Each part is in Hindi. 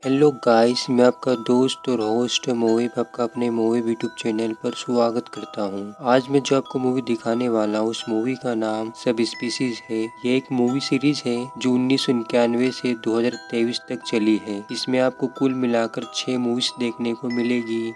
हेलो गाइस, मैं आपका दोस्त और होस्ट मोहिब आपका अपने मोहिब यूट्यूब चैनल पर स्वागत करता हूं। आज मैं जो आपको मूवी दिखाने वाला हूं उस मूवी का नाम सब स्पीसीज है। ये एक मूवी सीरीज है जो 1991 से 2023 तक चली है। इसमें आपको कुल मिलाकर 6 मूवीज देखने को मिलेगी।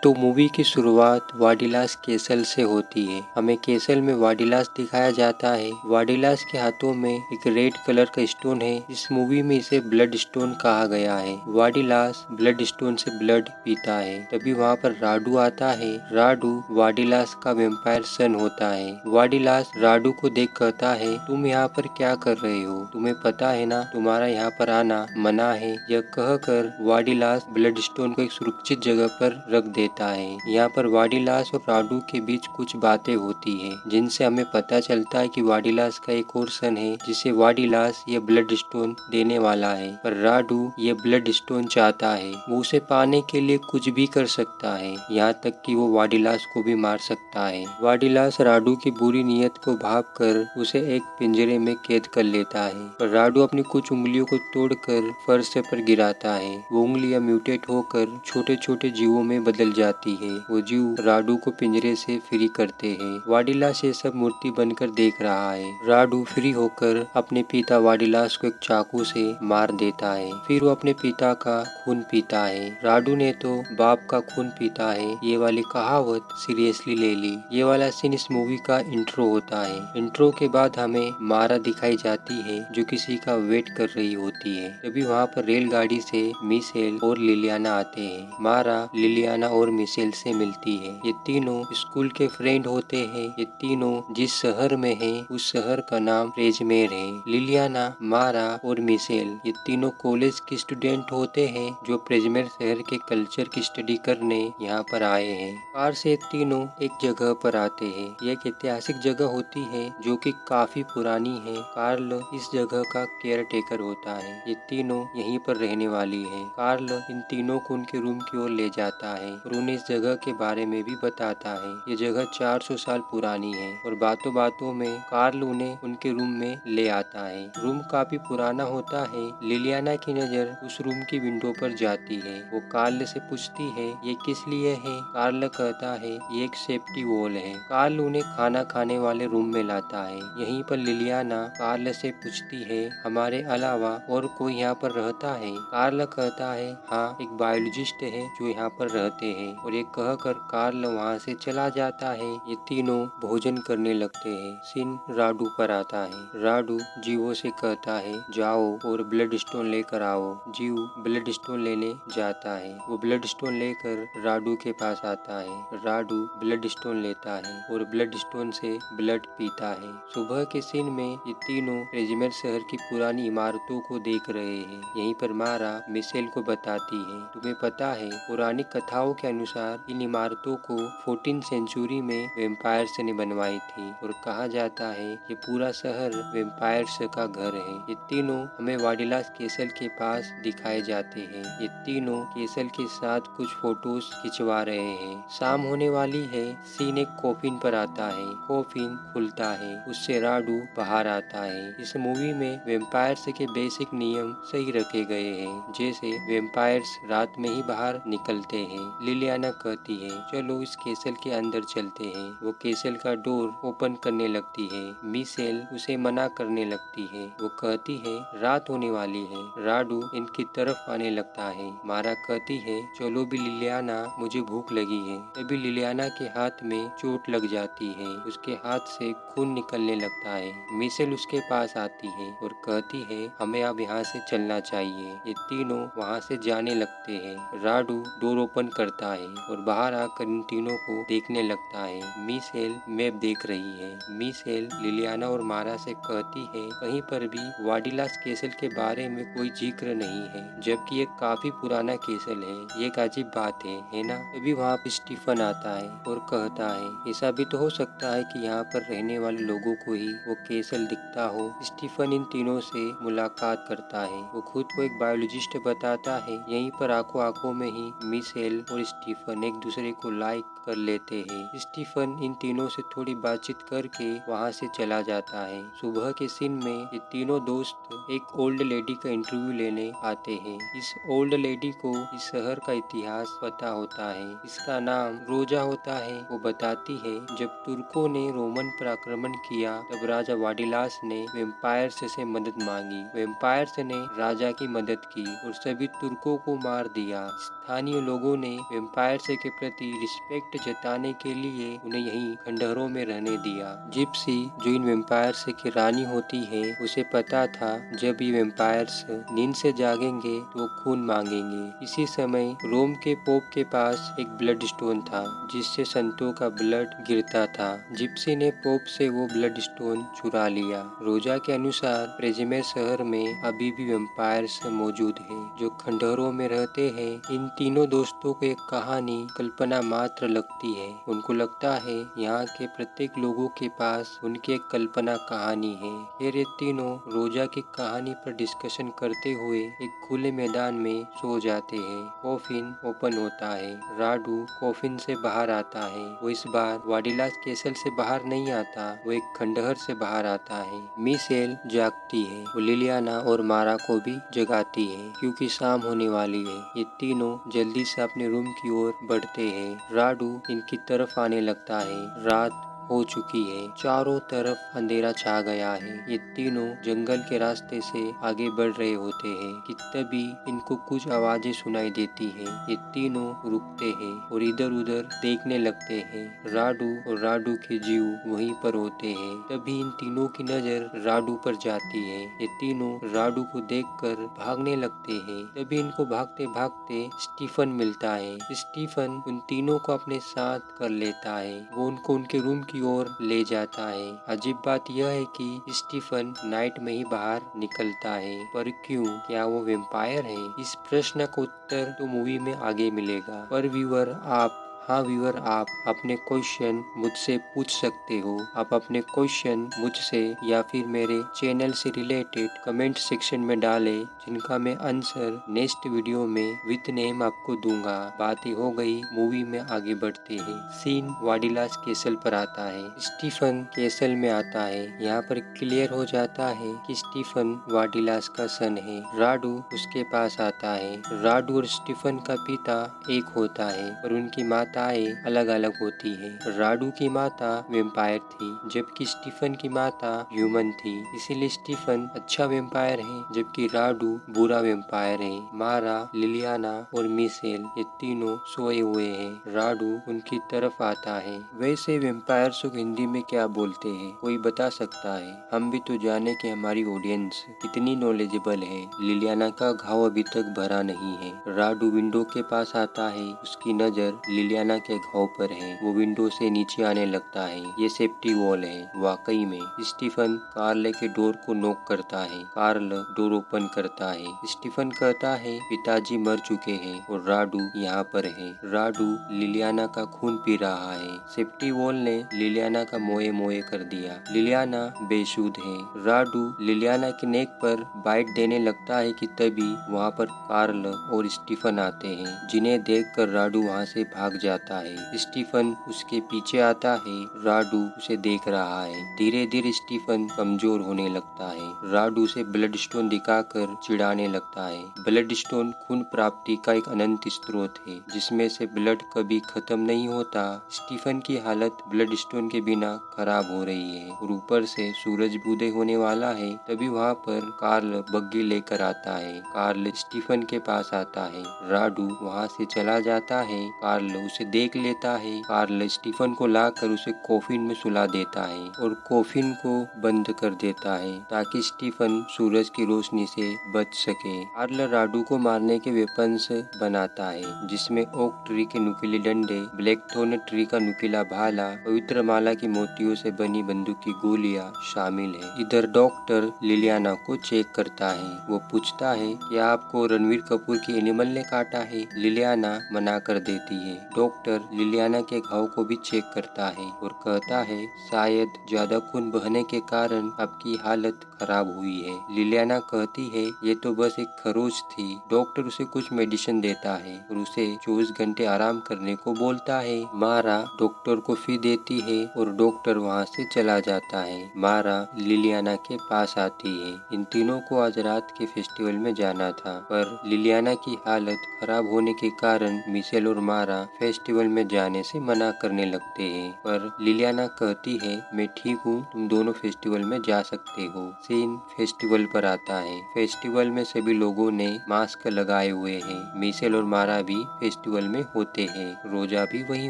तो मूवी की शुरुआत वाडिलास केसल से होती है। हमें केसल में वाडिलास दिखाया जाता है। वाडिलास के हाथों में एक रेड कलर का स्टोन है। इस मूवी में इसे ब्लड स्टोन कहा गया है। वाडिलास ब्लड स्टोन से ब्लड पीता है। तभी वहाँ पर राडू आता है। राडू वाडिलास का वेम्पायर सन होता है। वाडिलास राडू को देख कहता है, तुम यहाँ पर क्या कर रहे हो? तुम्हें पता है ना तुम्हारा यहाँ पर आना मना है। यह कहकर वाडिलास ब्लड स्टोन को एक सुरक्षित जगह पर रख देता है। यहाँ पर वाडिलास और राडू के बीच कुछ बातें होती है जिनसे हमें पता चलता है कि वाडिलास का एक और सन है जिसे वाडिलास ये ब्लड स्टोन देने वाला है। पर राडू ये ब्लड स्टोन चाहता है। वो उसे पाने के लिए कुछ भी कर सकता है, यहाँ तक कि वो वाडिलास को भी मार सकता है। वाडिलास राडू की बुरी नीयत को भांपकर उसे एक पिंजरे में कैद कर लेता है। पर राडू अपनी कुछ उंगलियों को तोड़कर फर्श पर गिराता है। वो उंगलियां म्यूटेट होकर छोटे छोटे जीवों में बदल जाती है। वो जीव राडू को पिंजरे से फ्री करते हैं। वाडिलास ये सब मूर्ति बनकर देख रहा है। राडू फ्री होकर अपने पिता वाडिलास को एक चाकू से मार देता है। फिर वो अपने पिता का खून पीता है। राडू ने तो बाप का खून पीता है ये वाली कहावत सीरियसली ले ली। ये वाला सीन इस मूवी का इंट्रो होता है। इंट्रो के बाद हमें मारा दिखाई जाती है जो किसी का वेट कर रही होती है। तभी वहाँ पर रेलगाड़ी से मिशेल और लिलियाना आते हैं। मारा लिलियाना और मिशेल से मिलती है। ये तीनों स्कूल के फ्रेंड होते हैं। ये तीनों जिस शहर में हैं उस शहर का नाम प्रेजमेर है। लिलियाना, मारा और मिशेल ये तीनों कॉलेज के स्टूडेंट होते हैं जो प्रेजमेर शहर के कल्चर की स्टडी करने यहाँ पर आए हैं। कार से तीनों एक जगह पर आते हैं। ये एक ऐतिहासिक जगह होती है जो कि काफी पुरानी है। कार्ल इस जगह का केयर टेकर होता है। ये तीनों यहीं पर रहने वाली है। कार्ल इन तीनों को उनके रूम की ओर ले जाता है और उन्हें इस जगह के बारे में भी बताता है। ये जगह 400 साल पुरानी है और बातों बातों में कार्ल उन्हें उनके रूम में ले आता है। रूम काफी पुराना होता है। लिलियाना की नजर उस रूम की विंडो पर जाती है। वो कार्ल से पूछती है, ये किस लिए है? कार्ल कहता है, ये एक सेफ्टी वॉल है। कार्ल उन्हें खाना खाने वाले रूम में लाता है। यहीं पर लिलियाना कार्ल से पूछती है, हमारे अलावा और कोई यहाँ पर रहता है? कार्ल कहता है, हाँ, एक बायोलॉजिस्ट है जो यहाँ पर रहते हैं। और ये कहकर कार्ल वहाँ से चला जाता है। ये तीनों भोजन करने लगते हैं। सीन राडू पर आता है। राडू जीवो से कहता है, जाओ और ब्लड स्टोन लेकर आओ। जीव ब्लड स्टोन लेने जाता है। वो ब्लड स्टोन लेकर राडू के पास आता है। राडू ब्लड स्टोन लेता है और ब्लड स्टोन से ब्लड पीता है। सुबह के सीन में ये तीनों प्रेजमेर शहर की पुरानी इमारतों को देख रहे हैं। यहीं पर मारा मिशेल को बताती है, तुम्हें पता है पुरानी कथाओं के अनुसार इन इमारतों को 14th सेंचुरी में वेम्पायर्स ने बनवाई थी और कहा जाता है ये पूरा शहर वेम्पायर्स का घर है। ये तीनों हमें वाडिलास केसल के पास दिखाए जाते हैं। ये तीनों केसल के साथ कुछ फोटोज खिंचवा रहे हैं। शाम होने वाली है। सीन एक कॉफिन पर आता है। कॉफिन खुलता है, उससे राडू बाहर आता है। इस मूवी में वेम्पायर्स के बेसिक नियम सही रखे गए हैं, जैसे वेम्पायर्स रात में ही बाहर निकलते हैं। लिलियाना कहती है, चलो इस केसल के अंदर चलते हैं। वो केसल का डोर ओपन करने लगती है। मिशेल उसे मना करने लगती है। वो कहती है, रात होने वाली है। राडू इनकी तरफ आने लगता है। मारा कहती है, चलो भी लिलियाना, मुझे भूख लगी है। तभी लिलियाना के हाथ में चोट लग जाती है। उसके हाथ से खून निकलने लगता है। मिशेल उसके पास आती है और कहती है, हमें अब यहाँ से चलना चाहिए। ये तीनों वहाँ से जाने लगते हैं। राडू डोर ओपन करता है और बाहर आकर इन तीनों को देखने लगता है। मिशेल मैप देख रही है। मिशेल लिलियाना और मारा से कहती है, कहीं पर भी वाडिलास केसल के बारे में कोई जिक्र नहीं है, जबकि ये काफी पुराना केसल है। ये एक अजीब बात है ना? तभी वहाँ पे स्टीफन आता है और कहता है, ऐसा भी तो हो सकता है कि यहाँ पर रहने वाले लोगों को ही वो केसल दिखता हो। स्टीफन इन तीनों से मुलाकात करता है। वो खुद को एक बायोलॉजिस्ट बताता है। यहीं पर आंखों आंखों में ही मिशेल और स्टीफन एक दूसरे को लाइक कर लेते हैं। स्टीफन इन तीनों से थोड़ी बातचीत करके वहाँ से चला जाता है। सुबह के सीन में ये तीनों दोस्त एक ओल्ड लेडी का इंटरव्यू लेने आते हैं। इस ओल्ड लेडी को इस शहर का इतिहास पता होता है। इसका नाम रोजा होता है। वो बताती है जब तुर्कों ने रोमन पर आक्रमण किया तब राजा वाडिलास ने वेम्पायर्स से मदद मांगी। वेम्पायर्स ने राजा की मदद की और सभी तुर्कों को मार दिया। स्थानीय लोगों ने वेम्पायर्स के प्रति रिस्पेक्ट जताने के लिए उन्हें यहीं खंडहरों में रहने दिया। जिप्सी जो इन वेम्पायर्स की रानी होती है उसे पता था जब ये वेम्पायर्स नींद से जागेंगे तो वो खून मांगेंगे। इसी समय रोम के पोप के पास एक ब्लड स्टोन था जिससे संतों का ब्लड गिरता था। जिप्सी ने पोप से वो ब्लड स्टोन चुरा लिया। रोजा के अनुसार प्रेजिमेर शहर में अभी भी वेम्पायर्स मौजूद है जो खंडहरों में रहते हैं। इन तीनों दोस्तों को एक कहानी कल्पना मात्र लगती है। उनको लगता है यहाँ के प्रत्येक लोगों के पास उनकी एक कल्पना कहानी है। फिर ये तीनों रोजा की कहानी पर डिस्कशन करते हुए एक खुले मैदान में सो जाते हैं। कॉफिन ओपन होता है। राडू कॉफिन से बाहर आता है। वो इस बार वाडिलास कैसल से बाहर नहीं आता, वो एक खंडहर से बाहर आता है। मिशेल जागती है। वो लिलियाना और मारा को भी जगाती है क्योंकि शाम होने वाली है। ये तीनों जल्दी से अपने रूम की ओर बढ़ते हैं। राडू इनकी तरफ आने लगता है। रात हो चुकी है। चारों तरफ अंधेरा छा गया है। ये तीनों जंगल के रास्ते से आगे बढ़ रहे होते हैं कि तभी इनको कुछ आवाजें सुनाई देती हैं। ये तीनों रुकते हैं और इधर उधर देखने लगते हैं। राडू और राडू के जीव वहीं पर होते हैं। तभी इन तीनों की नजर राडू पर जाती है। ये तीनों राडू को देखकर भागने लगते हैं। तभी इनको भागते भागते स्टीफन मिलता है। स्टीफन उन तीनों को अपने साथ कर लेता है। वो उनको उनके रूम की ओर ले जाता है। अजीब बात यह है कि स्टीफन नाइट में ही बाहर निकलता है, पर क्यों? क्या वो वेम्पायर है? इस प्रश्न का उत्तर तो मूवी में आगे मिलेगा। पर व्यूअर आप अपने क्वेश्चन मुझसे पूछ सकते हो। आप अपने क्वेश्चन मुझसे या फिर मेरे चैनल से रिलेटेड कमेंट सेक्शन में डालें, जिनका मैं आंसर नेक्स्ट वीडियो में विद नेम आपको दूंगा। बातें हो गई, मूवी में आगे बढ़ते हैं। सीन वाडिलास कैसल पर आता है। स्टीफन कैसल में आता है। यहाँ पर क्लियर हो जाता है कि स्टीफन वाडिलास का सन है। राडू उसके पास आता है। राडू और स्टीफन का पिता एक होता है और उनकी माताएं अलग अलग होती है। राडू की माता वेम्पायर थी जबकि स्टीफन की माता ह्यूमन थी। इसीलिए स्टीफन अच्छा वेम्पायर है जबकि राडू बुरा वेम्पायर है। मारा, लिलियाना और मिशेल ये तीनों सोए हुए हैं। राडू उनकी तरफ आता है। वैसे वेम्पायर्स को हिंदी में क्या बोलते हैं, कोई बता सकता है? हम भी तो जाने कि हमारी ऑडियंस कितनी नॉलेजेबल है। लिलियाना का घाव अभी तक भरा नहीं है। राडू विंडो के पास आता है। उसकी नजर लिलियाना के घाव पर है। वो विंडो से नीचे आने लगता है। ये सेफ्टी वॉल है। वाकई में स्टीफन कार्ल के डोर को नॉक करता है। कार्ल डोर ओपन करता है। स्टीफन कहता है पिताजी मर चुके हैं और राडू यहाँ पर है। राडू लिलियाना का खून पी रहा है। सेफ्टी वॉल ने लिलियाना का मोए मोए कर दिया। लिलियाना बेसुध है। राडू लिलियाना के नेक पर बाइट देने लगता है कि तभी वहाँ पर कार्ल और स्टीफन आते हैं, जिन्हें देखकर राडू वहाँ से भाग जाता है। स्टीफन उसके पीछे आता है। राडू उसे देख रहा है। धीरे धीरे स्टीफन कमजोर होने लगता है। राडू उसे ब्लड स्टोन दिखाकर चिढ़ाने लगता है। ब्लड स्टोन खून प्राप्ति का एक अनंत स्रोत है जिसमें से ब्लड कभी खत्म नहीं होता। स्टीफन की हालत ब्लड स्टोन के बिना खराब हो रही है और ऊपर से सूरज भी उदय होने वाला है। तभी वहाँ पर कार्ल बग्गी लेकर आता है। कार्ल स्टीफन के पास आता है। राडू वहाँ से चला जाता है। कार्ल उसे देख लेता है। कार्ल स्टीफन को लाकर उसे कॉफिन में सुला देता है और कॉफिन को बंद कर देता है ताकि स्टीफन सूरज की रोशनी से बच सके। कार्ल राडू को मारने के वेपन्स बनाता है जिसमें ओक ट्री के नुकीले डंडे, ब्लैकथॉर्न ट्री का नुकीला भाला, पवित्र माला की मोतियों से बनी बंदूक की गोलियां शामिल है। इधर डॉक्टर लिलियाना को चेक करता है। वो पूछता है कि आपको रणवीर कपूर की एनिमल ने काटा है? लिलियाना मना कर देती है। डॉक्टर लिलियाना के घाव को भी चेक करता है और कहता है शायद ज्यादा खून बहने के कारण आपकी हालत खराब हुई है। लिलियाना कहती है ये तो बस एक खरोच थी। डॉक्टर उसे कुछ मेडिसिन देता है और उसे 24 घंटे आराम करने को बोलता है। मारा डॉक्टर को फी देती है और डॉक्टर वहाँ से चला जाता है। मारा लिलियाना के पास आती है। इन तीनों को आज रात के फेस्टिवल में जाना था, पर लिलियाना की हालत खराब होने के कारण मिशेल और मारा फेस्टिवल में जाने से मना करने लगते हैं। पर लिलियाना कहती है मैं ठीक हूँ, तुम दोनों फेस्टिवल में जा सकते हो। सीन फेस्टिवल पर आता है। फेस्टिवल में सभी लोगों ने मास्क लगाए हुए हैं। मिशेल और मारा भी फेस्टिवल में होते हैं। रोजा भी वहीं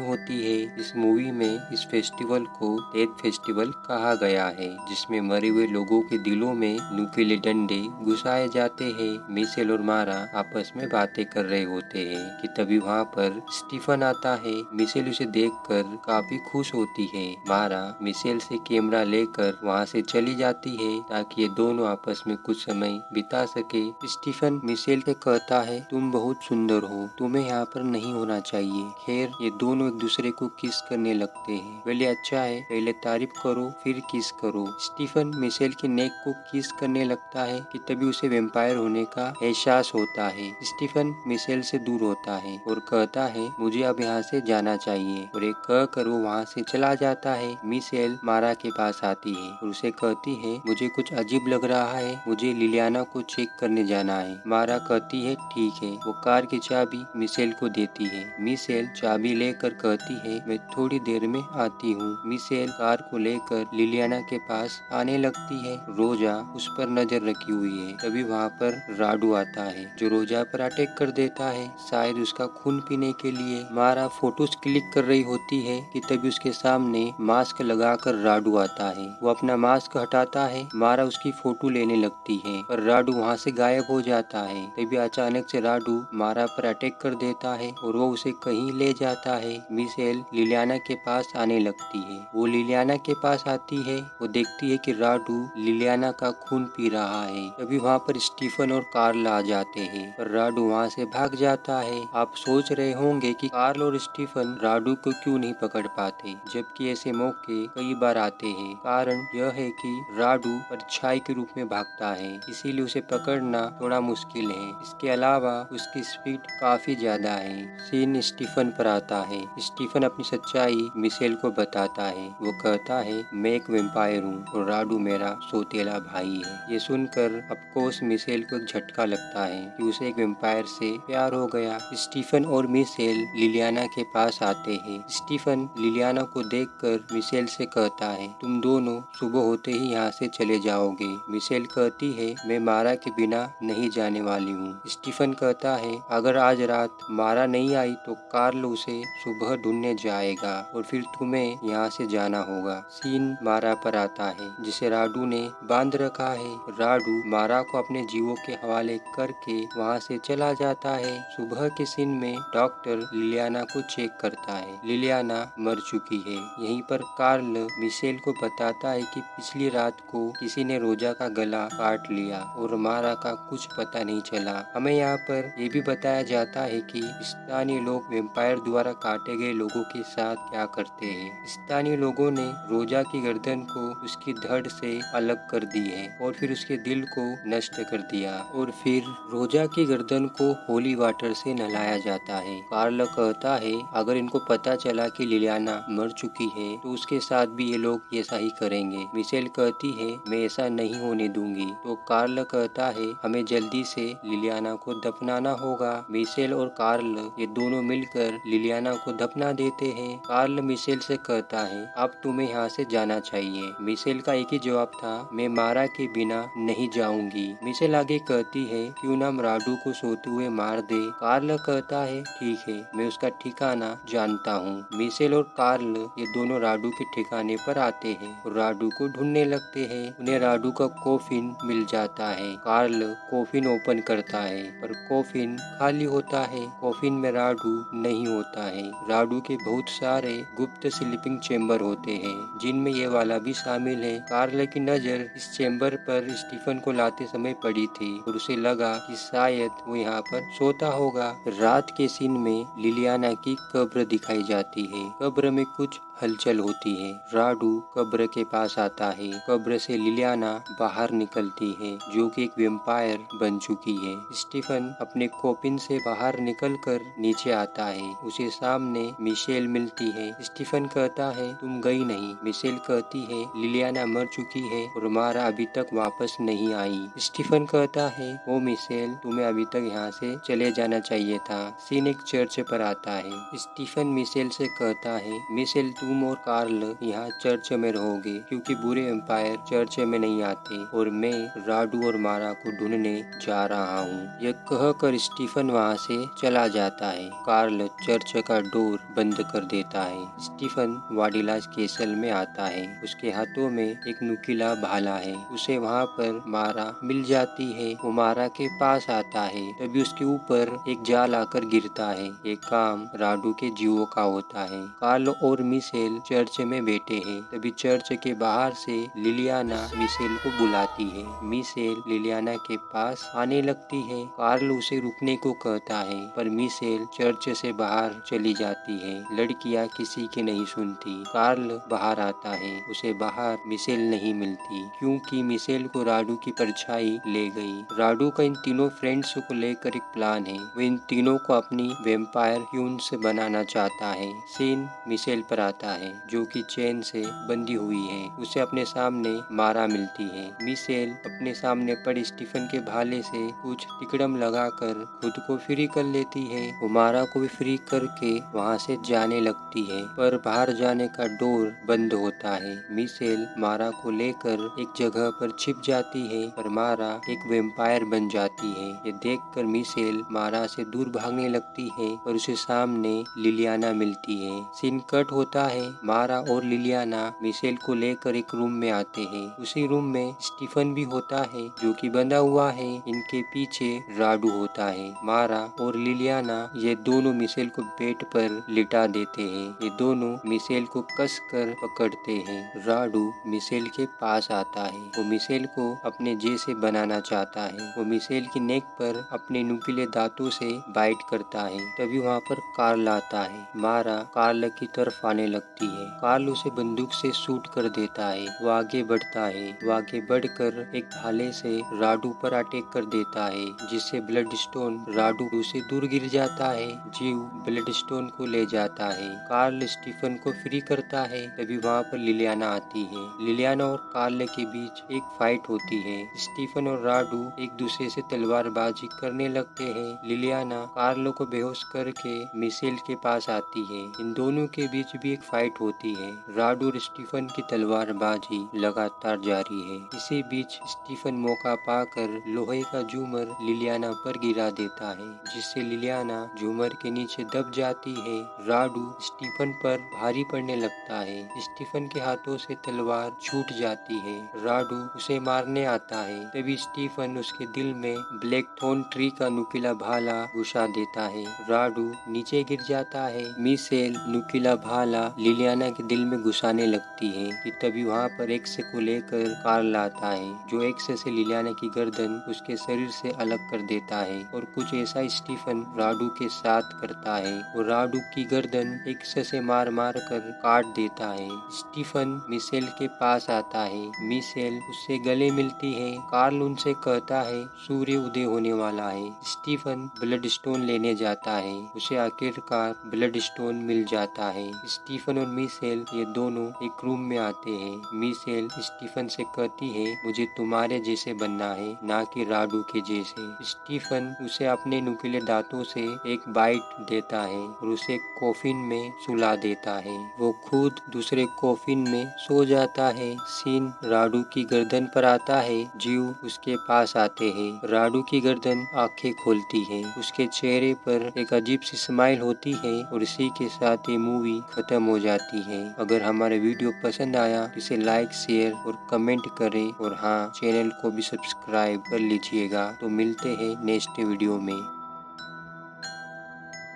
होती है। इस मूवी में इस फेस्टिवल को डेथ फेस्टिवल कहा गया है, जिसमें मरे हुए लोगों के दिलों में नुकीले डंडे घुसाए जाते हैं। मिशेल और मारा आपस में बातें कर रहे होते हैं कि तभी वहाँ पर स्टीफन आता है। मिशेल उसे देखकर काफी खुश होती है। मारा मिशेल से कैमरा लेकर वहाँ से चली जाती है ताकि ये दोनों आपस में कुछ समय बिता सके। स्टीफन मिशेल से कहता है तुम बहुत सुंदर हो, तुम्हें यहाँ पर नहीं होना चाहिए। खैर ये दोनों एक दूसरे को किस करने लगते हैं। पहले अच्छा है, पहले तारीफ करो फिर किस करो। स्टीफन मिशेल की नेक को किस करने लगता है कि तभी उसे वेम्पायर होने का एहसास होता है। स्टीफन मिशेल से दूर होता है और कहता है मुझे अब यहाँ से जाना चाहिए, और एक कह कर वो वहाँ से चला जाता है। मिशेल मारा के पास आती है और उसे कहती है मुझे कुछ अजीब लग रहा है, मुझे लिलियाना को चेक करने जाना है। मारा कहती है ठीक है। वो कार की चाबी मिशेल को देती है। मिशेल चाबी लेकर कहती है मैं थोड़ी देर में आती हूँ। मिशेल कार को लेकर लिलियाना के पास आने लगती है। रोजा उस पर नजर रखी हुई है। तभी वहाँ पर राडू आता है जो रोजा पर अटैक कर देता है, शायद उसका खून पीने के लिए। मारा फोटोज क्लिक कर रही होती है कि तभी उसके सामने मास्क लगाकर राडू आता है। वो अपना मास्क हटाता है। मारा उसकी फोटो लेने लगती है, पर राडू वहाँ से गायब हो जाता है। तभी अचानक से राडू मारा पर अटैक कर देता है और वो उसे कहीं ले जाता है। मिशेल लिलियाना के पास आने लगती है। वो लिलियाना के पास आती है। वो देखती है कि राडू लिलियाना का खून पी रहा है। तभी वहाँ पर स्टीफन और कार्ल आ जाते हैं, पर राडू वहाँ से भाग जाता है। आप सोच रहे होंगे कि कार्ल और स्टीफन राडू को क्यों नहीं पकड़ पाते, जबकि ऐसे मौके कई बार आते हैं। कारण यह है कि राडू परछाई के रूप में भागता है, इसीलिए उसे पकड़ना थोड़ा मुश्किल है। इसके अलावा उसकी स्पीड काफी ज्यादा है। सीन स्टीफन पर आता है। स्टीफन अपनी सच्चाई मिशेल को बताता है। वो कहता है मैं एक वेम्पायर हूँ और राडू मेरा सौतेला भाई है। ये सुनकर अफकोर्स मिशेल को एक झटका लगता है कि उसे एक वेम्पायर से प्यार हो गया। स्टीफन और मिशेल लिलियाना के पास आते हैं। स्टीफन लिलियाना को देखकर मिशेल से कहता है तुम दोनों सुबह होते ही यहाँ से चले जाओगे। मिशेल कहती है मैं मारा के बिना नहीं जाने वाली हूँ। स्टीफन कहता है अगर आज रात मारा नहीं आई तो कार्ल उसे सुबह ढूंढने जाएगा और फिर तुम्हें यहाँ से जाना होगा। सीन मारा पर आता है जिसे राडू ने बांध रखा है। राडू मारा को अपने जीवों के हवाले करके वहाँ से चला जाता है। सुबह के सीन में डॉक्टर लिलियाना को चेक करता है। लिलियाना मर चुकी है। यहीं पर कार्ल मिशेल को बताता है कि पिछली रात को किसी ने रोजा का गला काट लिया और मारा का कुछ पता नहीं चला। हमें यहाँ पर ये भी बताया जाता है कि स्थानीय लोग वेम्पायर द्वारा काटे गए लोगों के साथ क्या करते हैं। स्थानीय लोगों ने रोजा की गर्दन को उसकी धड़ से अलग कर दी है और फिर उसके दिल को नष्ट कर दिया, और फिर रोजा की गर्दन को होली वाटर से नहलाया जाता है। कार्ल कहता है अगर इनको पता चला कि लिलियाना मर चुकी है तो उसके साथ भी ये लोग ऐसा ही करेंगे। मिशेल कहती है मैं ऐसा नहीं होने दूंगी। तो कार्ल कहता है हमें जल्दी से लिलियाना को दफनाना होगा। मिशेल और कार्ल ये दोनों मिलकर लिलियाना को दफना देते हैं। कार्ल मिशेल से कहता है अब तुम्हें यहाँ से जाना चाहिए। मिशेल का एक ही जवाब था मैं मारा के बिना नहीं जाऊंगी। मिशेल आगे कहती है क्यों ना हम राडू को सोते हुए मार दे। कार्ल कहता है ठीक है, मैं उसका ठिकाना जानता हूँ। मिशेल और कार्ल ये दोनों राडू के ठिकाने पर आते हैं और राडू को ढूंढने लगते हैं। उन्हें राडू का कॉफिन मिल जाता है। कार्ल कॉफिन ओपन करता है पर कॉफिन खाली होता है। कॉफिन में राडू नहीं होता है। राडू के बहुत सारे गुप्त स्लीपिंग चेम्बर होते हैं जिनमें ये वाला भी शामिल है। कार्ल की नजर इस चेम्बर पर स्टीफन को लाते समय पड़ी थी और उसे लगा कि शायद वो यहाँ पर सोता होगा। रात के सीन में लिलियाना की कब्र दिखाई जाती है। कब्र में कुछ हलचल होती है। राडू कब्र के पास आता है। कब्र से लिलियाना लिलियाना बाहर निकलती है, जो कि एक वेम्पायर बन चुकी है। स्टीफन अपने कोफिन से बाहर निकलकर नीचे आता है। उसे सामने मिशेल मिलती है। स्टीफन कहता है तुम गई नहीं। मिशेल कहती है लिलियाना मर चुकी है और मारा अभी तक वापस नहीं आई। स्टीफन कहता है ओ मिशेल, तुम्हें अभी तक यहाँ से चले जाना चाहिए था। सीन एक चर्च पर आता है। स्टीफन मिशेल से कहता है मिशेल, तुम और कार्ल यहाँ चर्च में रहोगे क्योंकि बुरे एम्पायर चर्च में नहीं आते और मैं राडू और मारा को ढूंढने जा रहा हूँ। यह कहकर स्टीफन वहाँ से चला जाता है। कार्ल चर्च का डोर बंद कर देता है। स्टीफन वाडिलास केसल में आता है। उसके हाथों में एक नुकीला भाला है। उसे वहाँ पर मारा मिल जाती है। वो मारा के पास आता है, तभी उसके ऊपर एक जाल आकर गिरता है। ये काम राडू के जीवों का होता है। कार्ल और मिशेल चर्च में बैठे हैं। तभी चर्च के बाहर से लिलियाना मिशेल को बुलाती है। मिशेल लिलियाना के पास आने लगती है। कार्ल उसे रुकने को कहता है, पर मिशेल चर्च से बाहर चली जाती है। लड़कियां किसी की नहीं सुनती। कार्ल बाहर आता है। उसे बाहर मिशेल नहीं मिलती क्योंकि मिशेल को राडू की परछाई ले गई। राडू का इन तीनों फ्रेंड्स को लेकर एक प्लान है। वो इन तीनों को अपनी वेम्पायर क्यून्स बनाना चाहता है। सीन मिशेल पर आता है, जो कि चेन से बंधी हुई है। उसे अपने सामने मारा मिलती है। मिशेल अपने सामने पड़े स्टीफन के भाले से कुछ तिकड़म लगाकर खुद को फ्री कर लेती है। वो मारा को भी फ्री करके वहाँ से जाने लगती है, पर बाहर जाने का डोर बंद होता है। मिशेल मारा को लेकर एक जगह पर छिप जाती है, पर मारा एक वेम्पायर बन जाती है। ये देखकर मिशेल मारा से दूर भागने लगती है, पर उसे सामने लिलियाना मिलती है। सीन कट होता है। मारा और लिलियाना मिशेल को लेकर एक रूम में आते हैं। उसी रूम में स्टीफन भी होता है, जो कि बंधा हुआ है। इनके पीछे राडू होता है। मारा और लिलियाना ये दोनों मिशेल को बेड पर लिटा देते हैं। ये दोनों मिशेल को कस कर पकड़ते हैं। राडू मिशेल के पास आता है। वो मिशेल को अपने जैसे बनाना चाहता है। वो मिशेल की नेक पर अपने नुकीले दांतों से बाइट करता है। तभी वहाँ पर कार्ल आता है। मारा कार्ल की तरफ आने लगती है। कार्ल उसे बंदूक से शूट कर देता है। वो आगे बढ़ता है। वो आगे बढ़कर एक भाले से राडू पर अटैक कर देता है, जिससे ब्लड स्टोन राडू से दूर गिर जाता है। जीव ब्लड स्टोन को ले जाता है। कार्ल स्टीफन को फ्री करता है। तभी वहाँ पर लिलियाना आती है। लिलियाना और कार्ल के बीच एक फाइट होती है। स्टीफन और राडू एक दूसरे से तलवारबाजी करने लगते हैं। लिलियाना कार्ल को बेहोश करके मिशेल के पास आती है। इन दोनों के बीच भी एक फाइट होती है। राडू और स्टीफन की तलवारबाजी लगातार जारी है। इसी बीच स्टीफन मौका पाकर लोहे का झूमर लिलियाना पर गिरा देता है, जिससे लिलियाना झूमर के नीचे दब जाती है। राडू स्टीफन पर भारी पड़ने लगता है। स्टीफन के हाथों से तलवार छूट जाती है। राडू उसे मारने आता है। तभी स्टीफन उसके दिल में ब्लैक थॉर्न ट्री का नुकीला भाला घुसा देता है। राडू नीचे गिर जाता है। मिशेल नुकीला भाला लिलियाना के दिल में घुसाने लगती है कि तभी वहाँ पर एक्स को लेकर कार्ल आता है, जो एक्स से लिलियाना की गर्दन उसके शरीर से अलग कर देता है। और कुछ ऐसा स्टीफन राडू के साथ करता है। वो राडू की गर्दन एक्स से मार मार कर काट देता है। स्टीफन मिशेल के पास आता है। मिशेल उससे गले मिलती है। कार्ल उनसे कहता है सूर्य उदय होने वाला है। स्टीफन ब्लड स्टोन लेने जाता है। उसे आखिरकार ब्लड स्टोन मिल जाता है। स्टीफन और मिशेल ये दोनों एक रूम में आते हैं। मिशेल स्टीफन से कहती है मुझे तुम्हारे जैसे बनना है, ना कि राडू के जैसे। स्टीफन उसे अपने नुकीले दांतों से एक बाइट देता है और उसे कॉफिन में सुला देता है। वो खुद दूसरे कॉफिन में सो जाता है। सीन राडू की गर्दन पर आता है। जीव उसके पास आते हैं। राडू की गर्दन आंखें खोलती है। उसके चेहरे पर एक अजीब सी स्माइल होती है और इसी के साथ ये मूवी खत्म हो जाती है। अगर हमारा वीडियो पसंद आया तो इसे लाइक, शेयर और कमेंट करें और हाँ, चैनल को भी सब्सक्राइब कर लीजिएगा। तो मिलते हैं नेक्स्ट वीडियो में।